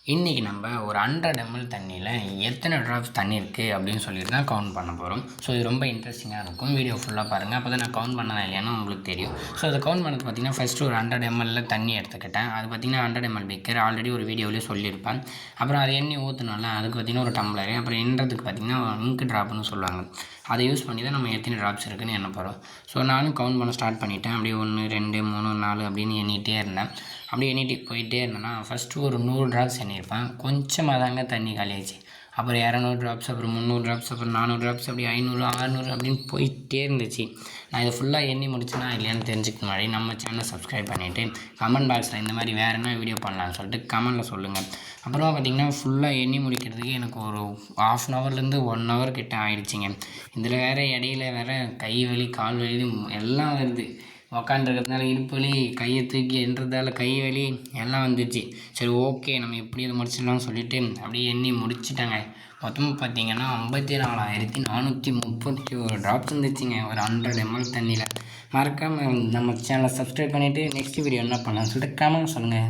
இன்றைக்கி நம்ம ஒரு 100 ml தண்ணியில் எத்தனை ட்ராப்ஸ் தண்ணி இருக்குது அப்படின்னு சொல்லிட்டு தான் கவுண்ட் பண்ண போகிறோம். ஸோ இது ரொம்ப இன்ட்ரெஸ்டிங்காக இருக்கும். வீடியோ ஃபுல்லாக பாருங்கள், அப்போ தான் நான் கவுண்ட் பண்ணதா இல்லையானு உங்களுக்கு தெரியும். ஸோ அதை கவுண்ட் பண்ணது பார்த்திங்கன்னா ஃபஸ்ட்டு ஒரு 100 ml தண்ணி எடுத்துக்கிட்டேன். அது பார்த்திங்கன்னா 100 ml பேக்கர் ஆல்ரெடி ஒரு வீடியோவிலே சொல்லியிருப்பேன். அப்புறம் அது எண்ணெய் ஊற்றணும்ல, அதுக்கு பார்த்திங்கன்னா ஒரு டம்ளரு, அப்புறம் எண்ணுறதுக்கு பார்த்திங்கன்னா இங்க் ட்ராப்னு சொல்லுவாங்க. அதை யூஸ் பண்ணி தான் நம்ம எத்தனை ட்ராப்ஸ் இருக்குதுன்னு எண்ண போகிறோம். ஸோ நானும் கவுண்ட் பண்ண ஸ்டார்ட் பண்ணிவிட்டேன். அப்படியே 1 2 3 4 அப்படின்னு எண்ணிகிட்டே இருந்தேன். அப்படியே எண்ணிட்டு போயிட்டே இருந்தேன்னா ஃபஸ்ட்டு ஒரு 100 ட்ராப்ஸ் எண்ணியிருப்பேன். கொஞ்சமாக தாங்க தண்ணி காலியாச்சு. அப்புறம் 200 ட்ராப்ஸ், அப்புறம் 300 ட்ராப்ஸ், அப்புறம் 400 ட்ராப்ஸ், அப்படி 500 600 அப்படின்னு போயிட்டே இருந்துச்சு. நான் இதை ஃபுல்லாக எண்ணி முடிச்சுன்னா இல்லையான்னு தெரிஞ்சுக்க முன்னாடி நம்ம சேனலை சப்ஸ்கிரைப் பண்ணிவிட்டு கமெண்ட் பாக்ஸில் இந்த மாதிரி வேறு என்ன வீடியோ பண்ணலான்னு சொல்லிட்டு கமெண்டில் சொல்லுங்கள். அப்புறமா பார்த்திங்கன்னா ஃபுல்லாக எண்ணி முடிக்கிறதுக்கு எனக்கு ஒரு 1/2 ஹவர்லேருந்து 1 ஹவர் கிட்ட ஆகிடுச்சிங்க. இதில் வேறு இடையில வேறு கை வலி கால் வலி எல்லாம் வருது. உக்காண்டிருக்கிறதுனால இடுப்பு வலி, கையை தூக்கி எண்ணுறதால கை வலி எல்லாம் வந்துச்சு. சரி ஓகே, நம்ம எப்படி இதை முடிச்சிடலாம்னு சொல்லிவிட்டு அப்படியே எண்ணி முடிச்சிட்டாங்க. மொத்தமாக பார்த்தீங்கன்னா 54,431 ட்ராப்ஸ் இருந்துச்சுங்க ஒரு 100 ml தண்ணியில். மறக்காமல் நம்ம சேனலை சப்ஸ்கிரைப் பண்ணிவிட்டு நெக்ஸ்ட் வீடியோ என்ன பண்ணலாம்னு சொல்லிட்டு கமெண்ட் சொல்லுங்கள்.